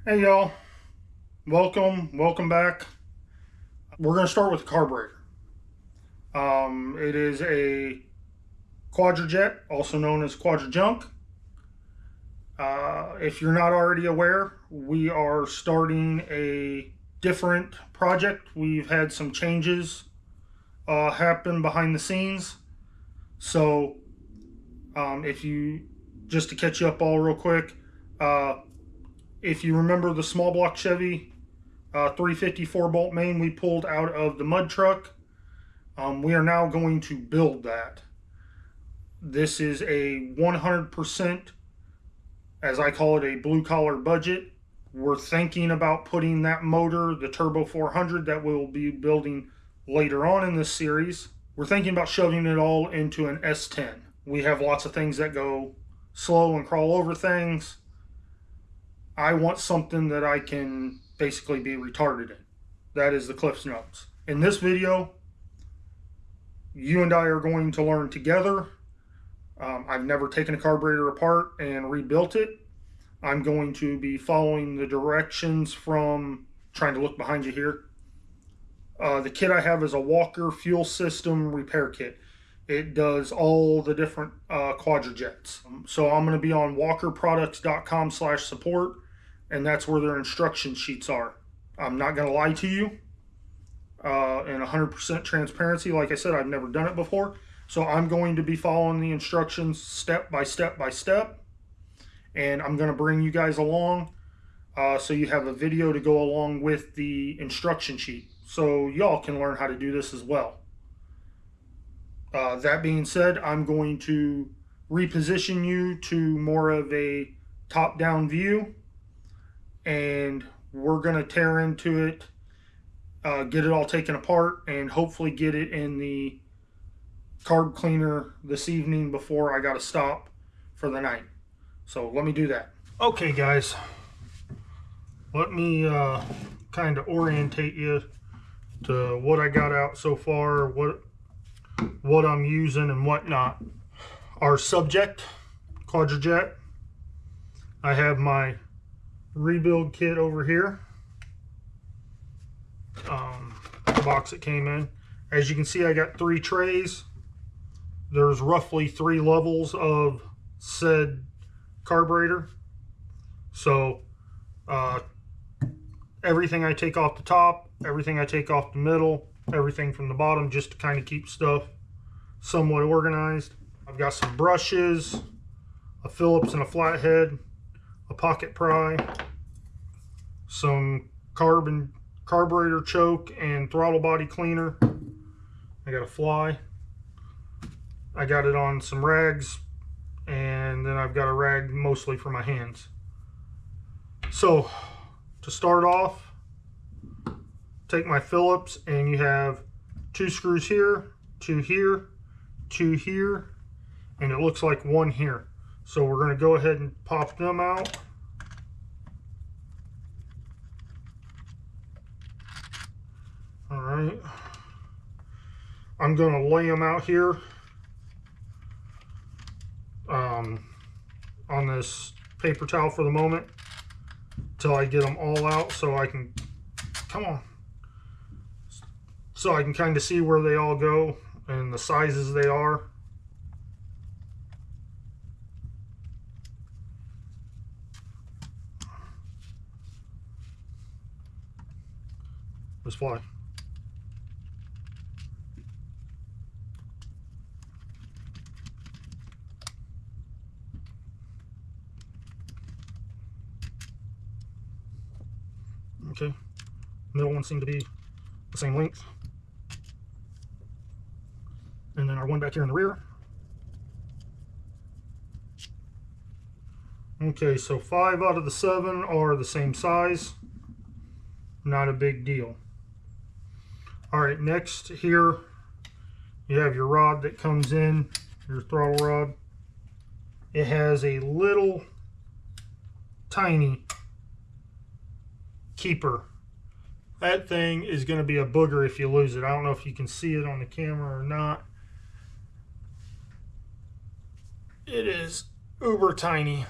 Hey y'all, welcome back. We're going to start with the carburetor. It is a Quadrajet, also known as Quadrajunk. If you're not already aware, we are starting a different project. We've had some changes happen behind the scenes. So, if you, just to catch you up all real quick, uh, if you remember the small block Chevy 354 bolt main we pulled out of the mud truck, we are now going to build that. This is a 100%, as I call it, a blue collar budget. We're thinking about putting that motor, the Turbo 400 that we'll be building later on in this series, we're thinking about shoving it all into an S10. We have lots of things that go slow and crawl over things. I want something that I can basically be retarded in. That is the Cliff's Notes. In this video, you and I are going to learn together. I've never taken a carburetor apart and rebuilt it. I'm going to be following the directions from, trying to look behind you here. The kit I have is a Walker fuel system repair kit. It does all the different Quadrajets. So I'm going to be on walkerproducts.com/support, and that's where their instruction sheets are. I'm not going to lie to you. In 100% transparency, like I said, I've never done it before. So I'm going to be following the instructions step by step by step. And I'm going to bring you guys along so you have a video to go along with the instruction sheet. So y'all can learn how to do this as well. That being said, I'm going to reposition you to more of a top-down view. And we're going to tear into it, get it all taken apart, and hopefully get it in the carb cleaner this evening before I got to stop for the night. So let me do that. Okay guys, let me kind of orientate you to what I got out so far, what I'm using and whatnot. Our subject, Quadrajet. I have my rebuild kit over here. The box it came in. As you can see, I got 3 trays. There's roughly 3 levels of said carburetor. So everything I take off the top, everything I take off the middle, everything from the bottom, just to kind of keep stuff somewhat organized. I've got some brushes, a Phillips and a flathead, a pocket pry, some carburetor choke and throttle body cleaner. I got a fly. I got it on some rags, and then I've got a rag mostly for my hands. So to start off, take my Phillips, and you have 2 screws here, 2 here, 2 here, and it looks like 1 here. So we're going to go ahead and pop them out. All right, I'm going to lay them out here on this paper towel for the moment until I get them all out, so I can, so I can kind of see where they all go and the sizes they are. Let's fly. Okay, middle one seemed to be the same length. And then our one back here in the rear. Okay, so 5 out of the 7 are the same size. Not a big deal. All right, next here, you have your rod that comes in, your throttle rod. It has a little tiny keeper. That thing is going to be a booger if you lose it. I don't know if you can see it on the camera or not. It is uber tiny.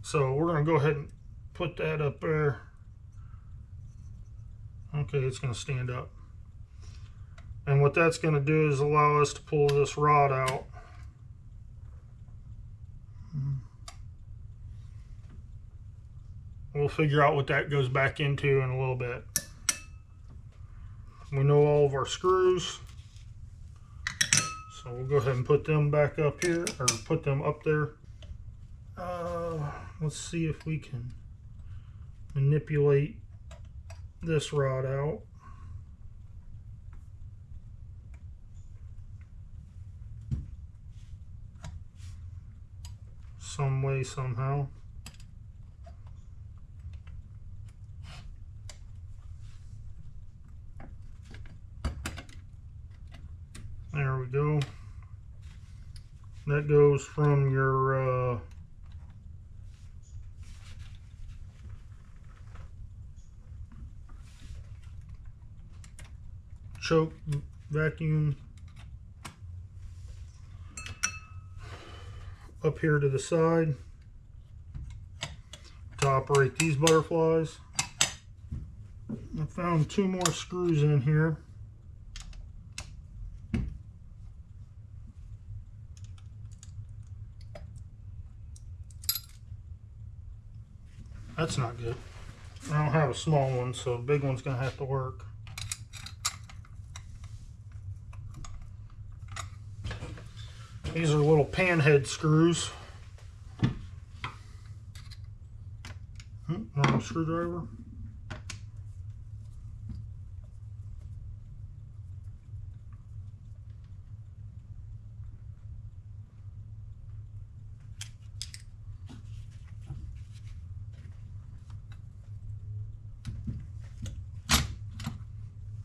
So we're going to go ahead and put that up there. Okay, it's going to stand up. And what that's going to do is allow us to pull this rod out. We'll figure out what that goes back into in a little bit. We know all of our screws, so we'll go ahead and put them back up here, or put them up there. Let's see if we can manipulate this rod out. Some way, somehow. There we go. That goes from your choke vacuum up here to the side to operate these butterflies. I found 2 more screws in here. That's not good. I don't have a small one, so a big one's gonna have to work. These are little panhead screws. Wrong screwdriver.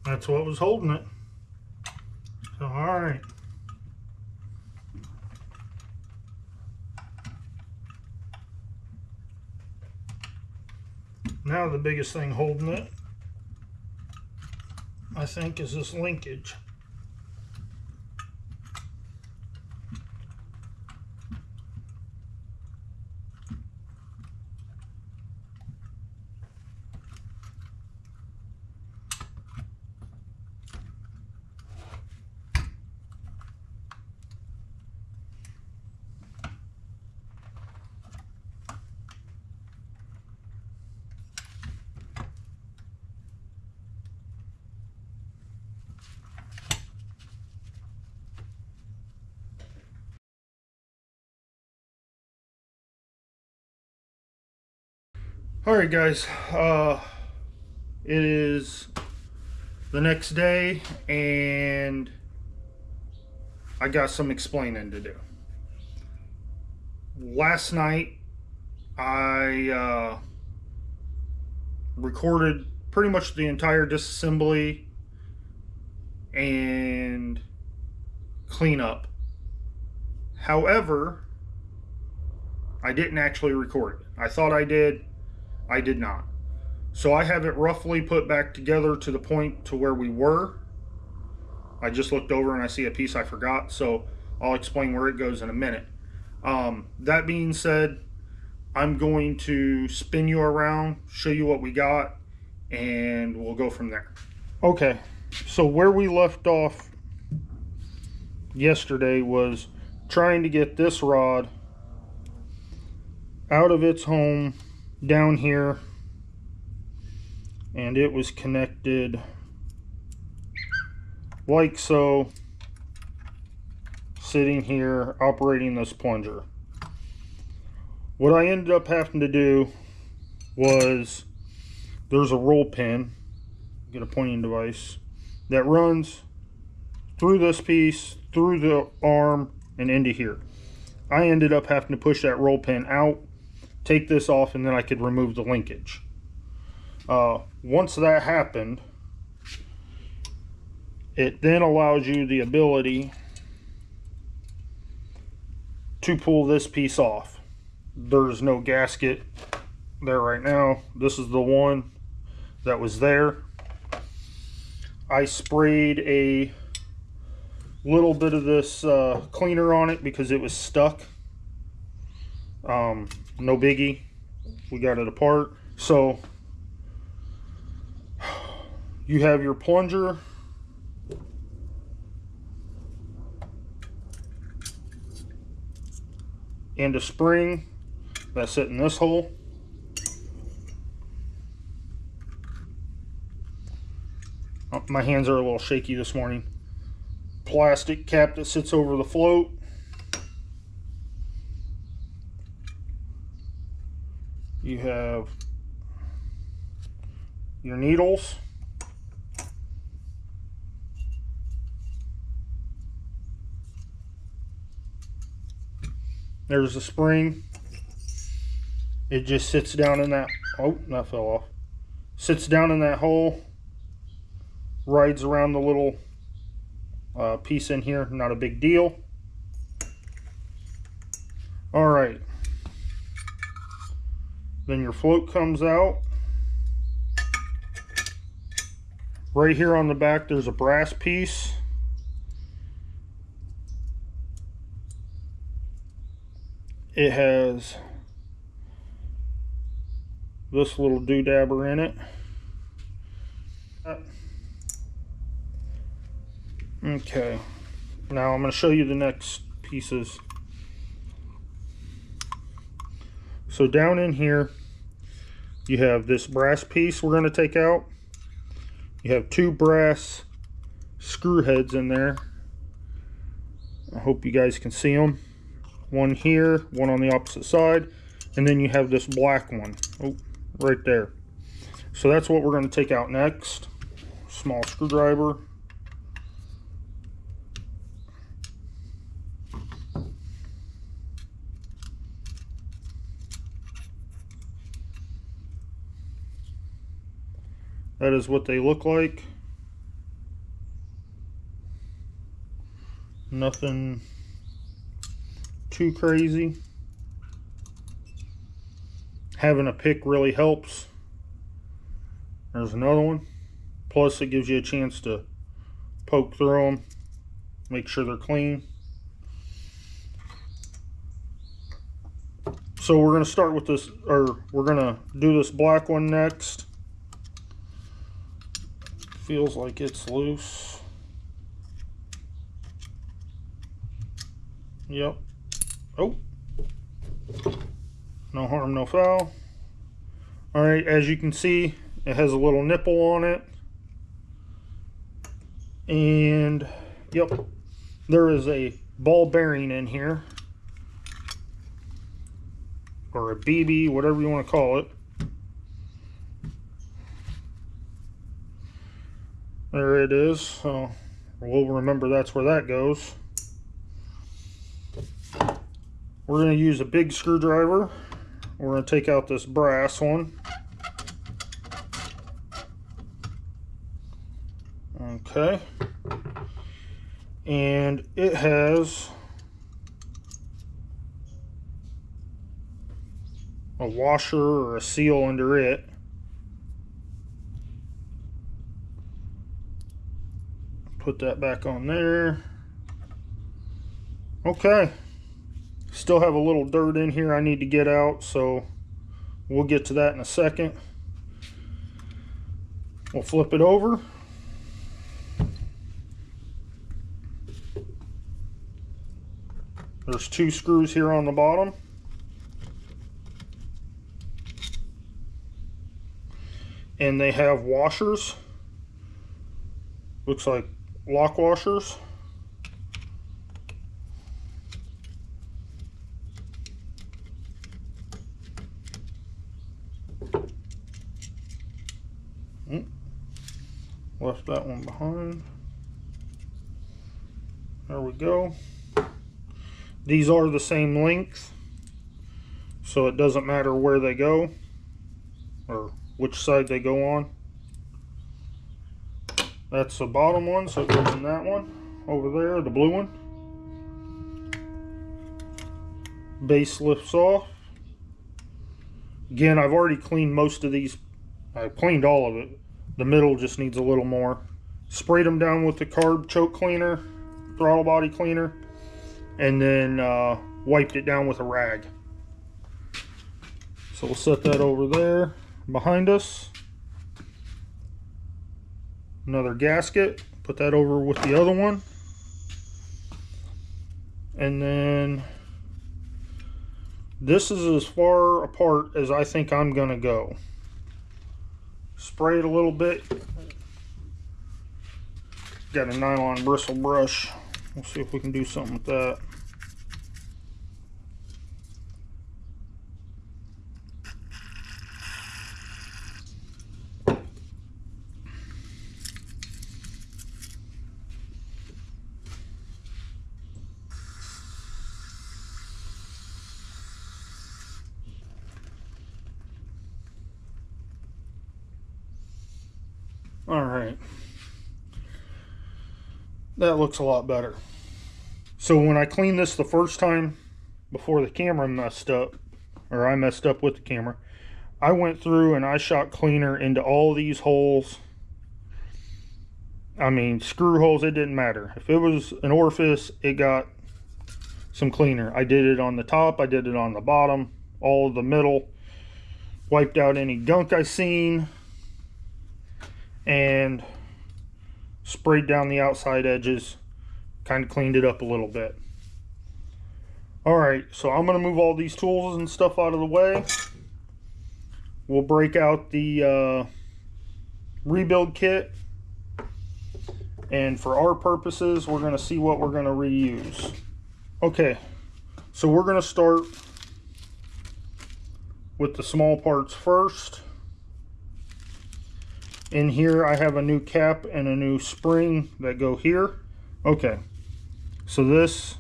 That's what was holding it. So, all right. Now the biggest thing holding it, I think, is this linkage. Alright guys, it is the next day and I got some explaining to do. Last night I recorded pretty much the entire disassembly and cleanup. However, I didn't actually record it. I thought I did. I did not. So I have it roughly put back together to the point to where we were. I just looked over and I see a piece I forgot, so I'll explain where it goes in a minute. That being said, I'm going to spin you around, show you what we got, and we'll go from there. Okay, so where we left off yesterday was trying to get this rod out of its home down here, and it was connected like so, sitting here operating this plunger. What I ended up having to do was, there's a roll pin, get a pointing device, that runs through this piece, through the arm, and into here. I ended up having to push that roll pin out, take this off, and then I could remove the linkage. Once that happened, it then allows you the ability to pull this piece off. There's no gasket there right now. This is the one that was there. I sprayed a little bit of this cleaner on it because it was stuck. No biggie, we got it apart. So you have your plunger, and a spring that's sit in this hole. Oh, my hands are a little shaky this morning. Plastic cap that sits over the float. You have your needles. There's the spring. It just sits down in that, oh, that fell off. Sits down in that hole, rides around the little piece in here, not a big deal. All right. Then your float comes out. Right here on the back, there's a brass piece. It has this little doodabber in it. Okay, now I'm going to show you the next pieces. So down in here, you have this brass piece we're going to take out. You have two brass screw heads in there. I hope you guys can see them. One here, one on the opposite side, and then you have this black one, oh, right there. So that's what we're going to take out next. Small screwdriver. That is what they look like. Nothing too crazy. Having a pick really helps. There's another one. Plus it gives you a chance to poke through them, make sure they're clean. So we're going to start with this, or we're going to do this black one next. Feels like it's loose. Yep. Oh. No harm, no foul. Alright, as you can see, it has a little nipple on it. And, yep, there is a ball bearing in here. Or a BB, whatever you want to call it. There it is. So we'll remember that's where that goes. We're going to use a big screwdriver. We're going to take out this brass one. Okay. And it has a washer or a seal under it. Put that back on there. Okay. Still have a little dirt in here I need to get out, so we'll get to that in a second. We'll flip it over. There's two screws here on the bottom. And they have washers. Looks like lock washers. Left that one behind. There we go. These are the same length, so it doesn't matter where they go or which side they go on. That's the bottom one, so it goes in that one over there, the blue one. Base lifts off. Again, I've already cleaned most of these. I've cleaned all of it. The middle just needs a little more. Sprayed them down with the carb choke cleaner, throttle body cleaner, and then wiped it down with a rag. So we'll set that over there. behind us. Another gasket. Put that over with the other one. And then this is as far apart as I think I'm going to go. Spray it a little bit. Got a nylon bristle brush. We'll see if we can do something with that. Alright, that looks a lot better. So when I cleaned this the first time before the camera messed up, or I messed up with the camera, I went through and I shot cleaner into all these holes. I mean, screw holes, it didn't matter. If it was an orifice, it got some cleaner. I did it on the top, I did it on the bottom, all of the middle, wiped out any gunk I seen, and sprayed down the outside edges, kind of cleaned it up a little bit. Alright, so I'm going to move all these tools and stuff out of the way. We'll break out the rebuild kit, and for our purposes we're going to see what we're going to reuse. Okay, so we're going to start with the small parts first. In here I have a new cap and a new spring that go here. Okay, so this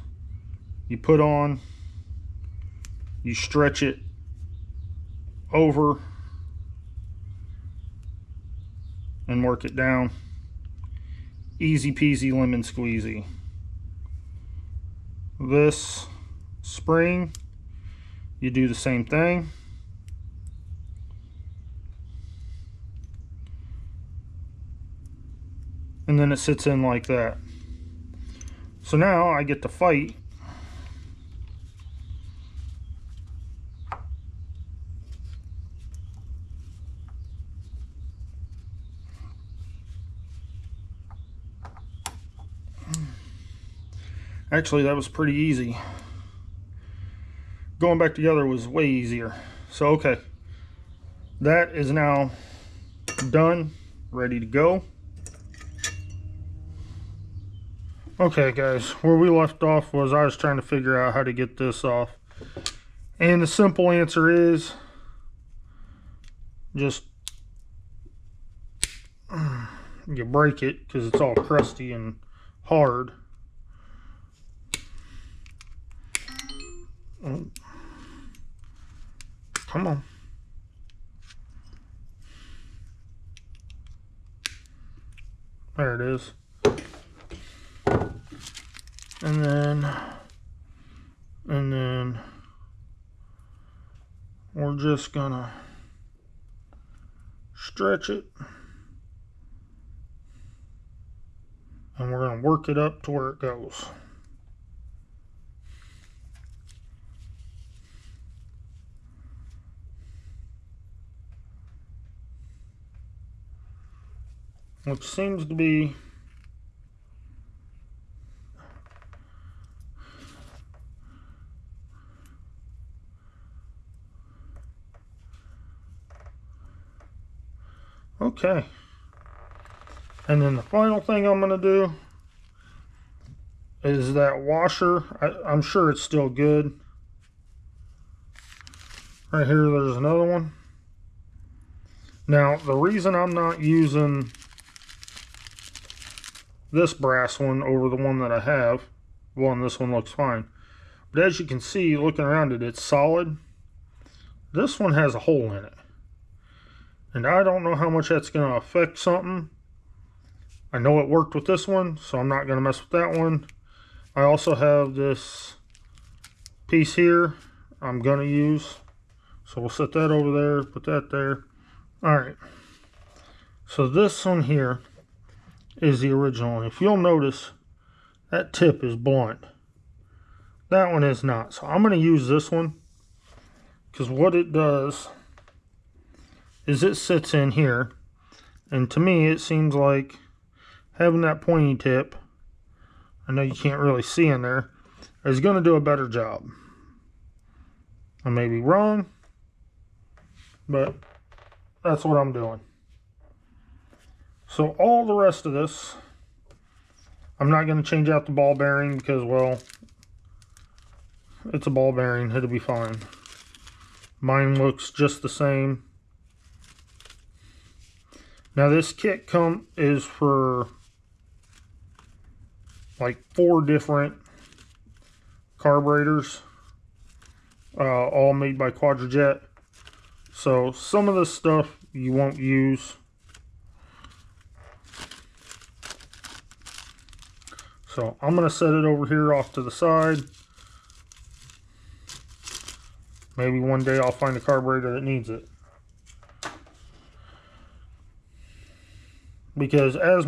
you put on, you stretch it over and work it down. Easy peasy lemon squeezy. This spring, you do the same thing. And then it sits in like that. So now I get to fight actually that was pretty easy. Going back together was way easier. So okay, that is now done, ready to go. Okay guys, where we left off was I was trying to figure out how to get this off. And the simple answer is just you break it because it's all crusty and hard. Come on. There it is. And then we're just gonna stretch it, and we're gonna work it up to where it goes. Which seems to be okay. And then the final thing I'm going to do is that washer. I'm sure it's still good. Right here, there's another one. Now, the reason I'm not using this brass one over the one that I have, well, this one looks fine, but as you can see, looking around it, it's solid. This one has a hole in it, and I don't know how much that's going to affect something. I know it worked with this one, so I'm not going to mess with that one. I also have this piece here I'm going to use, so we'll set that over there, put that there. Alright, so this one here is the original. If you'll notice, that tip is blunt. That one is not. So I'm going to use this one, because what it does is it sits in here. And to me, it seems like having that pointy tip, I know you can't really see in there, is going to do a better job. I may be wrong, but that's what I'm doing. So all the rest of this, I'm not going to change out the ball bearing because, well, it's a ball bearing. It'll be fine. Mine looks just the same. Now this kit is for like 4 different carburetors, all made by Quadrajet. So some of this stuff you won't use. So I'm going to set it over here off to the side. Maybe one day I'll find a carburetor that needs it. Because as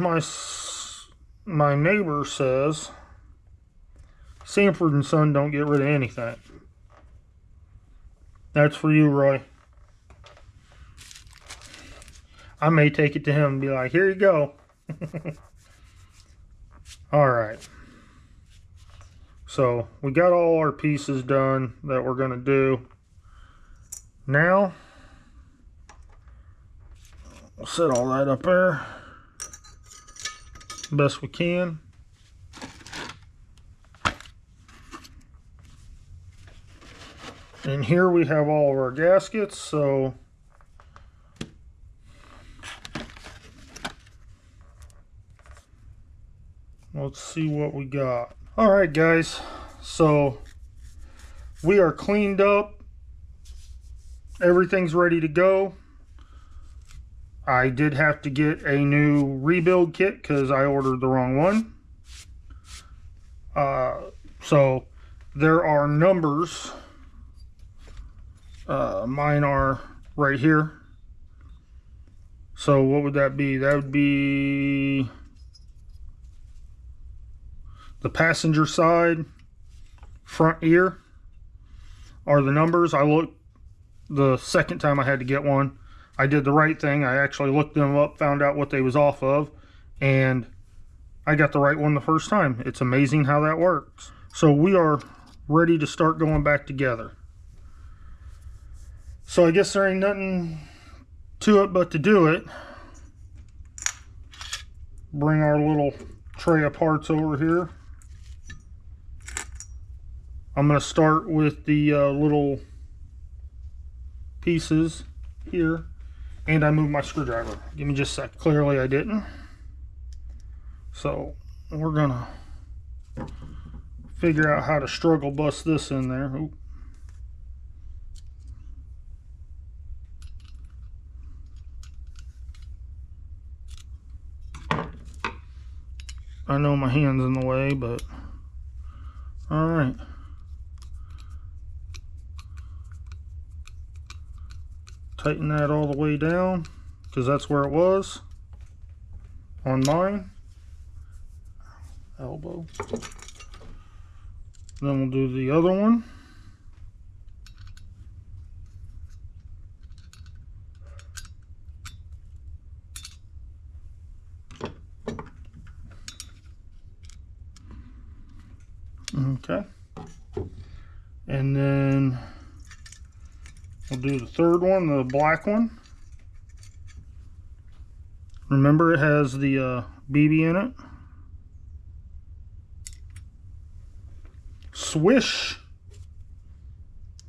my neighbor says, Sanford and Son don't get rid of anything. That's for you, Roy. I may take it to him and be like, here you go. Alright. So, we got all our pieces done that we're going to do. Now, we'll set all that up there best we can. And here we have all of our gaskets, so let's see what we got. Alright guys, so we are cleaned up. Everything's ready to go. I did have to get a new rebuild kit because I ordered the wrong one. So there are numbers. Mine are right here. So what would that be? That would be the passenger side front ear are the numbers. I looked the second time I had to get one. I did the right thing. I actually looked them up, found out what they was off of, and I got the right one the first time. It's amazing how that works. So we are ready to start going back together. So I guess there ain't nothing to it but to do it. Bring our little tray of parts over here. I'm going to start with the little pieces here. And I moved my screwdriver. Give me just a sec. Clearly I didn't. So we're going to figure out how to struggle bust this in there. Oop. I know my hand's in the way, but alright. Tighten that all the way down, because that's where it was on mine. Elbow. Then we'll do the other one. Okay. And then we'll do the third one, the black one. Remember, it has the BB in it. Swish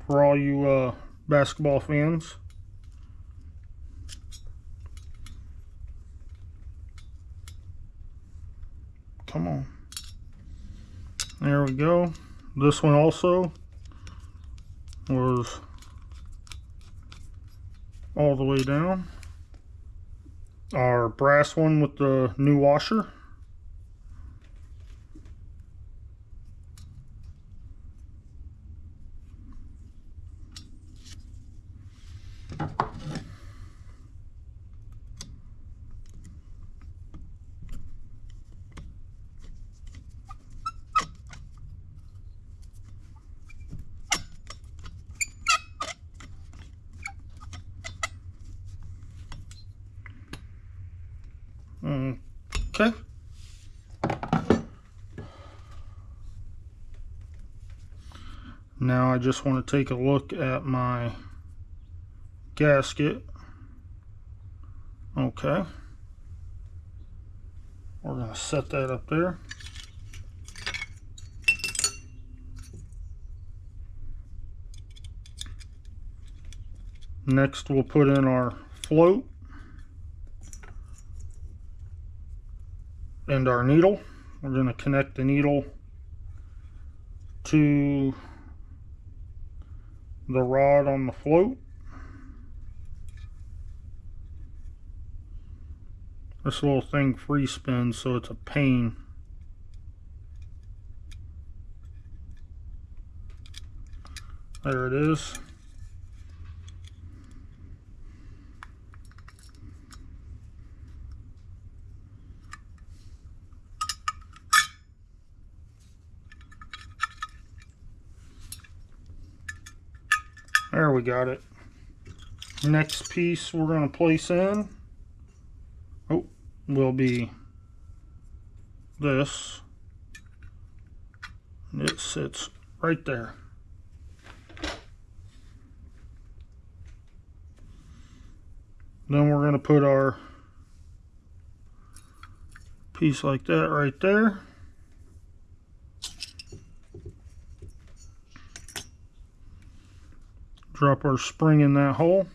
for all you basketball fans. Come on. There we go. This one also was all the way down. Our brass one with the new washer. Okay. Now I just want to take a look at my gasket. Okay. We're going to set that up there. Next we'll put in our float and our needle. We're going to connect the needle to the rod on the float. This little thing free spins, so it's a pain. There it is. There, we got it. Next piece we're going to place in will be this. It sits right there. Then we're going to put our piece like that right there. Drop our spring in that hole.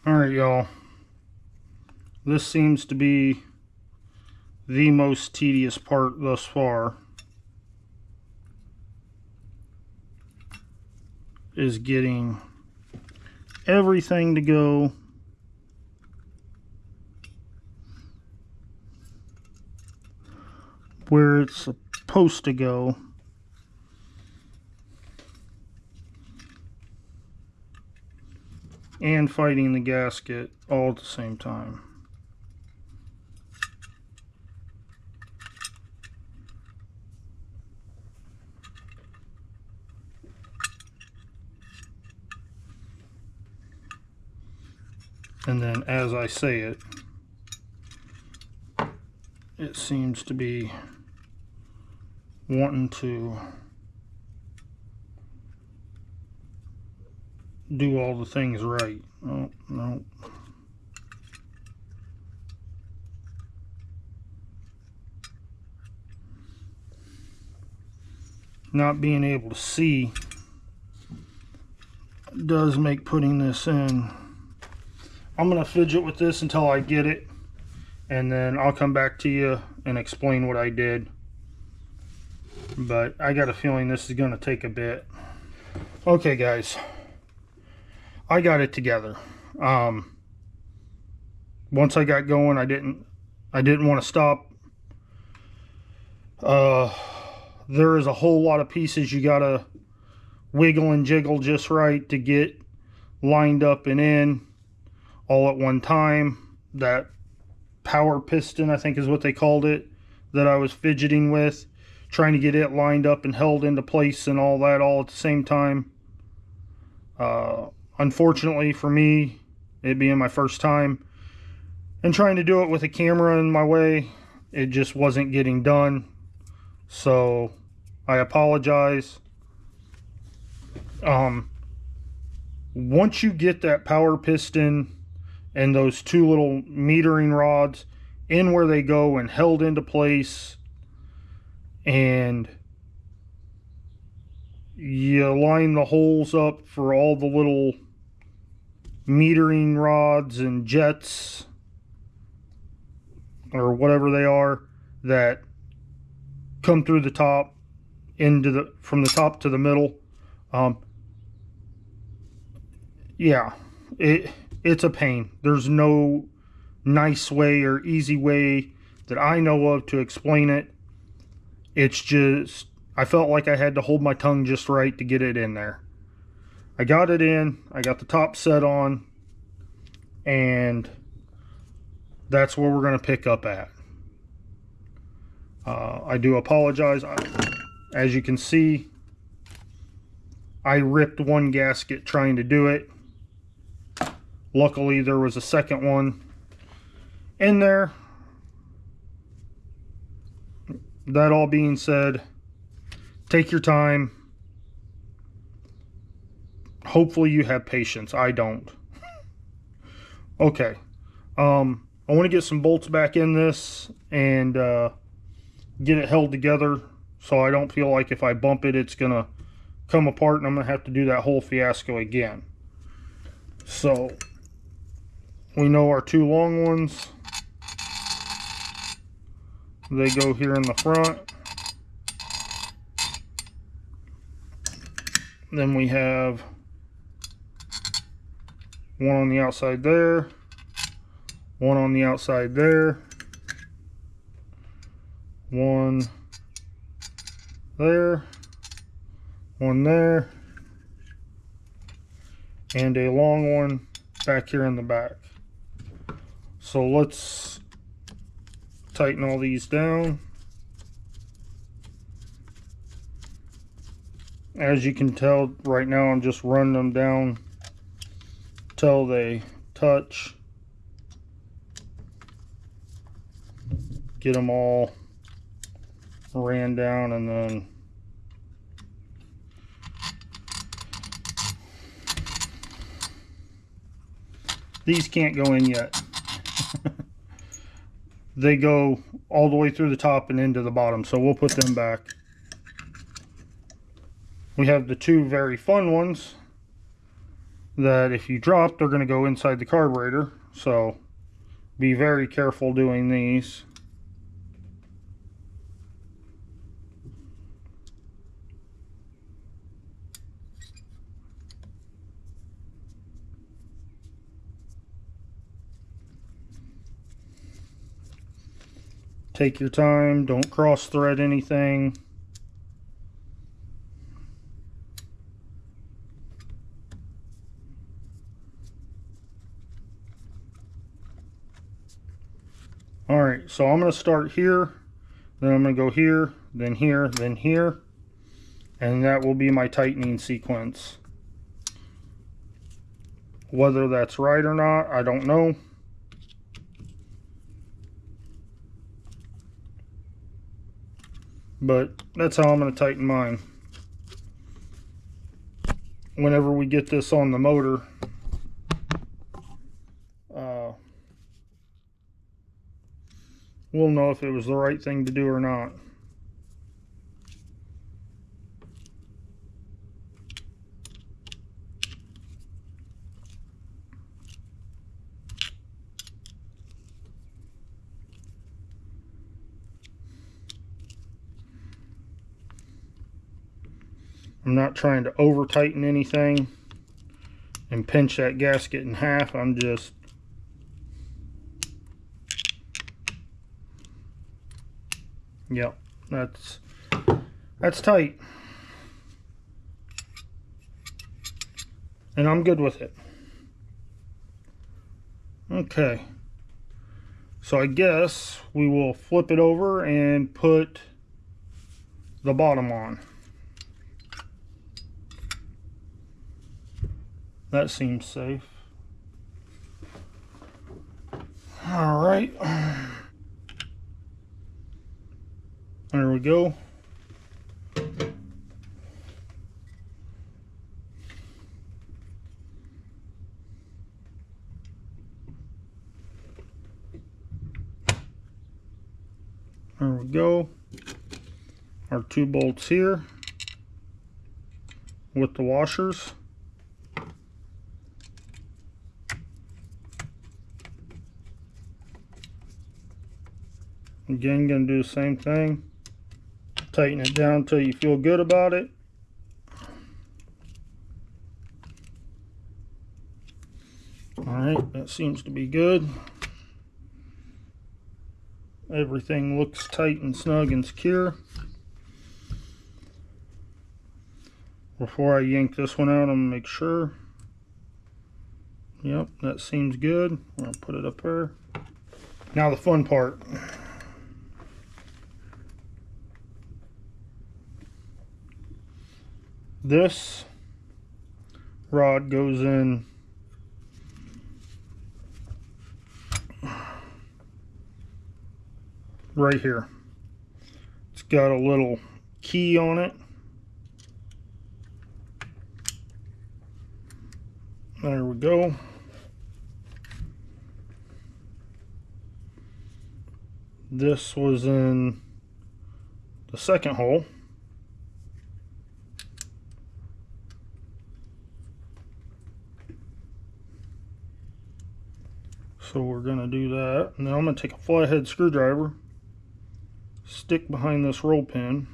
Alright, y'all. This seems to be the most tedious part thus far, is getting everything to go where it's supposed to go. And fighting the gasket all at the same time. And then as I say it, it seems to be wanting to do all the things right. Oh, no. Not being able to see does make putting this in. I'm going to fidget with this until I get it, and then I'll come back to you and explain what I did. But I got a feeling this is going to take a bit. Okay, guys. I got it together. Once I got going, I didn't want to stop. There is a whole lot of pieces you gotta wiggle and jiggle just right to get lined up and in all at one time. That power piston, I think is what they called it, that I was fidgeting with, trying to get it lined up and held into place and all that all at the same time. Unfortunately for me, it being my first time and trying to do it with a camera in my way, it just wasn't getting done. So I apologize. Once you get that power piston and those two little metering rods in where they go and held into place, and you line the holes up for all the little metering rods and jets or whatever they are that come through the top into the from the top to the middle. Yeah, it's a pain. There's no nice way or easy way that I know of to explain it. It's just, I felt like I had to hold my tongue just right to get it in there. I got it in, I got the top set on, and that's where we're going to pick up at. I do apologize. As you can see, I ripped one gasket trying to do it. Luckily, there was a second one in there that all being said, take your time. Hopefully you have patience. I don't. Okay. I want to get some bolts back in this and get it held together so I don't feel like if I bump it, it's going to come apart and I'm going to have to do that whole fiasco again. So we know our two long ones, they go here in the front. Then we have one on the outside there, one on the outside there, one there, one there, and a long one back here in the back. So let's tighten all these down. As you can tell right now, I'm just running them down till they touch. Get them all ran down, and then these can't go in yet. They go all the way through the top and into the bottom, so we'll put them back. We have the two very fun ones that if you drop, they're going to go inside the carburetor, so be very careful doing these. Take your time, don't cross thread anything. Alright, so I'm going to start here, then I'm going to go here, then here, then here, and that will be my tightening sequence. Whether that's right or not, I don't know. But that's how I'm going to tighten mine. Whenever we get this on the motor, we'll know if it was the right thing to do or not. I'm not trying to over tighten anything and pinch that gasket in half. I'm just yep, that's tight. And I'm good with it. Okay. So I guess we will flip it over and put the bottom on. That seems safe. All right. There we go. There we go. Our two bolts here with the washers. Again, gonna do the same thing. Tighten it down until you feel good about it. Alright, that seems to be good. Everything looks tight and snug and secure. Before I yank this one out, I'm gonna make sure. Yep, that seems good. I'm gonna put it up there. Now the fun part. This rod goes in right here. It's got a little key on it. There we go. This was in the second hole. So we're going to do that. And then I'm going to take a flathead screwdriver, stick behind this roll pin.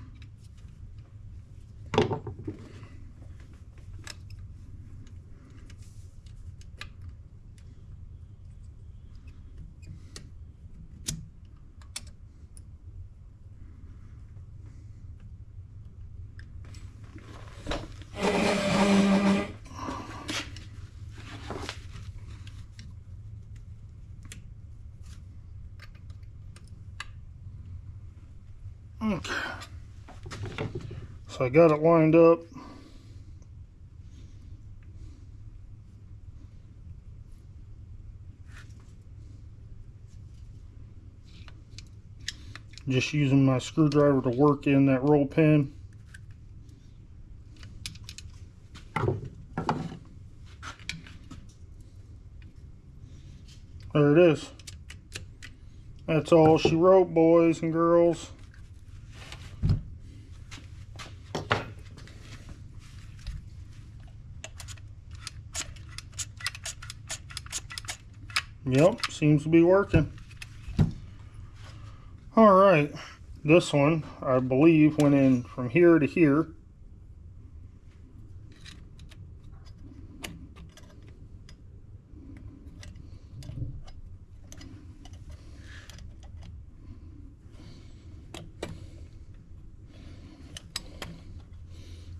Okay, so I got it lined up. Just using my screwdriver to work in that roll pin. There it is. That's all she wrote, boys and girls. Yep, seems to be working. Alright, this one, I believe, went in from here to here.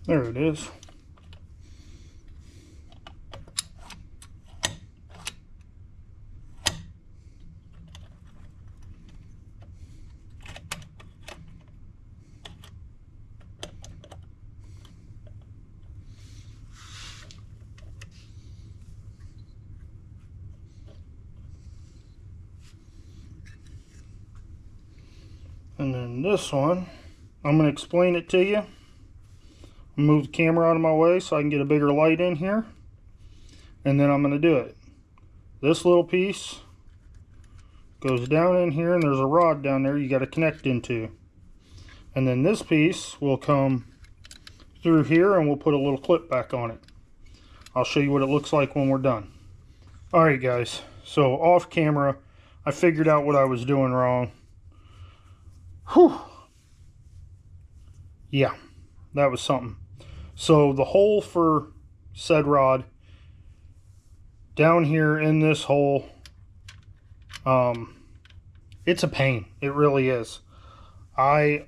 There it is. And then this one, I'm going to explain it to you. Move the camera out of my way so I can get a bigger light in here. And then I'm going to do it. This little piece goes down in here, and there's a rod down there you got to connect into. And then this piece will come through here, and we'll put a little clip back on it. I'll show you what it looks like when we're done. Alright guys, so off camera, I figured out what I was doing wrong. Whew. Yeah, that was something. So the hole for said rod, down here in this hole, it's a pain. It really is. I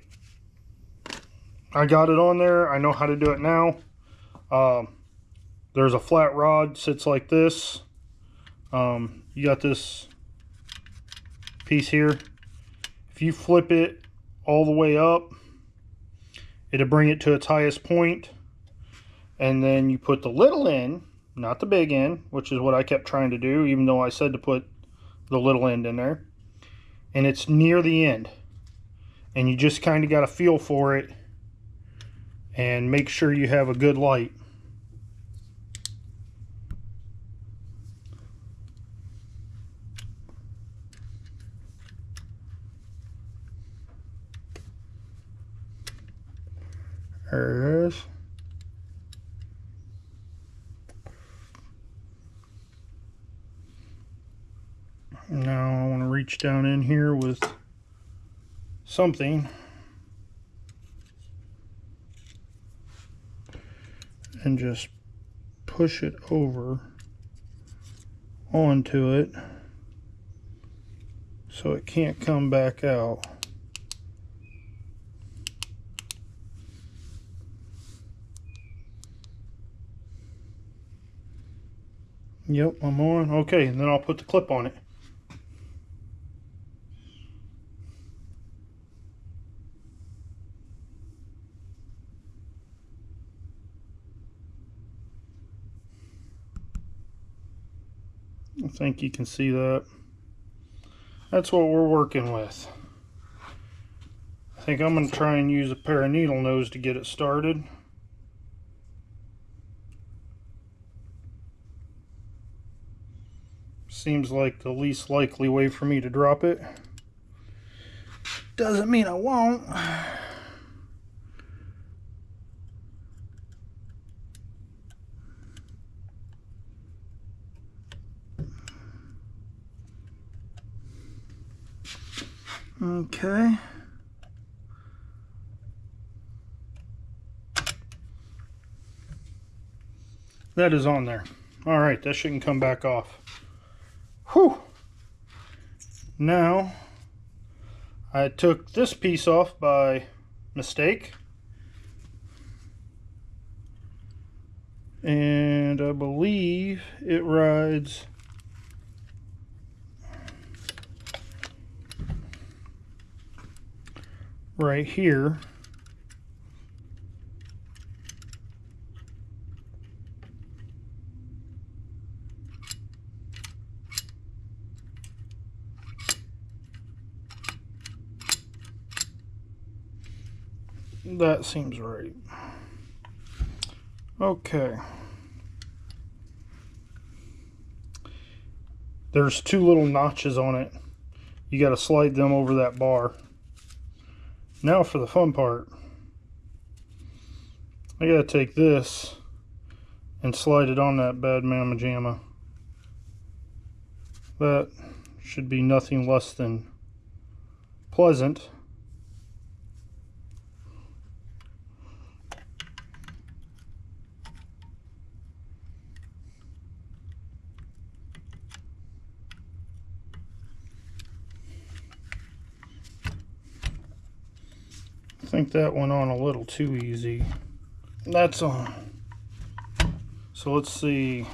got it on there. I know how to do it now. There's a flat rod, sits like this. You got this piece here. If you flip it all the way up, it'll bring it to its highest point, and then you put the little end, not the big end, which is what I kept trying to do, even though I said to put the little end in there, and it's near the end, and you just kind of got to feel for it and make sure you have a good light. There it is. Now I want to reach down in here with something and just push it over onto it so it can't come back out. Yep, I'm on. Okay, and then I'll put the clip on it. I think you can see that. That's what we're working with. I think I'm going to try and use a pair of needle nose to get it started. Seems like the least likely way for me to drop it. Doesn't mean I won't. Okay. That is on there. All right, that shouldn't come back off. Whew. Now, I took this piece off by mistake. And I believe it rides right here. That seems right. Okay. There's two little notches on it. You got to slide them over that bar. Now for the fun part. I got to take this and slide it on that bad mamma jamma. That should be nothing less than pleasant. I think that went on a little too easy. That's on. So let's see.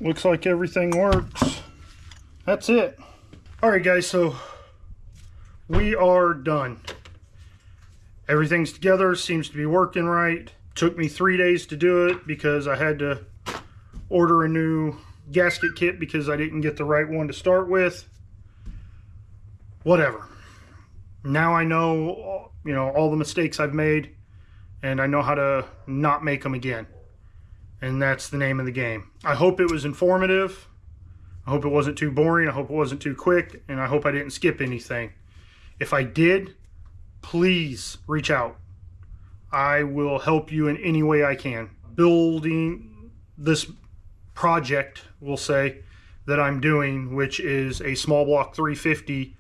Looks like everything works. That's it. Alright guys, so we are done. Everything's together, seems to be working right. Took me 3 days to do it because I had to order a new gasket kit because I didn't get the right one to start with. Whatever. Now I know, you know, all the mistakes I've made, and I know how to not make them again. And that's the name of the game. I hope it was informative. I hope it wasn't too boring. I hope it wasn't too quick. And I hope I didn't skip anything. If I did, please reach out. I will help you in any way I can. Building this project, we'll say, that I'm doing, which is a small block 350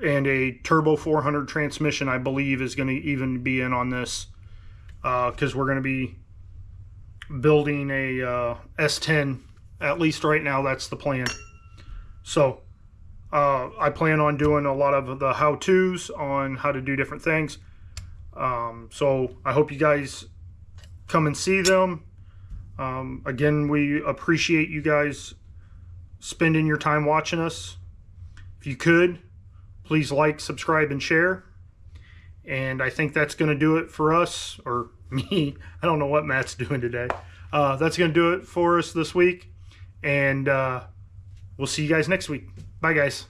and a turbo 400 transmission, I believe is going to even be in on this. Because we're going to be building a S10, at least right now. That's the plan. So I plan on doing a lot of the how-tos on how to do different things. So I hope you guys come and see them. Again, we appreciate you guys spending your time watching us. If you could, please like, subscribe, and share. And I think that's going to do it for us, or me. I don't know what Matt's doing today. That's going to do it for us this week. And we'll see you guys next week. Bye, guys.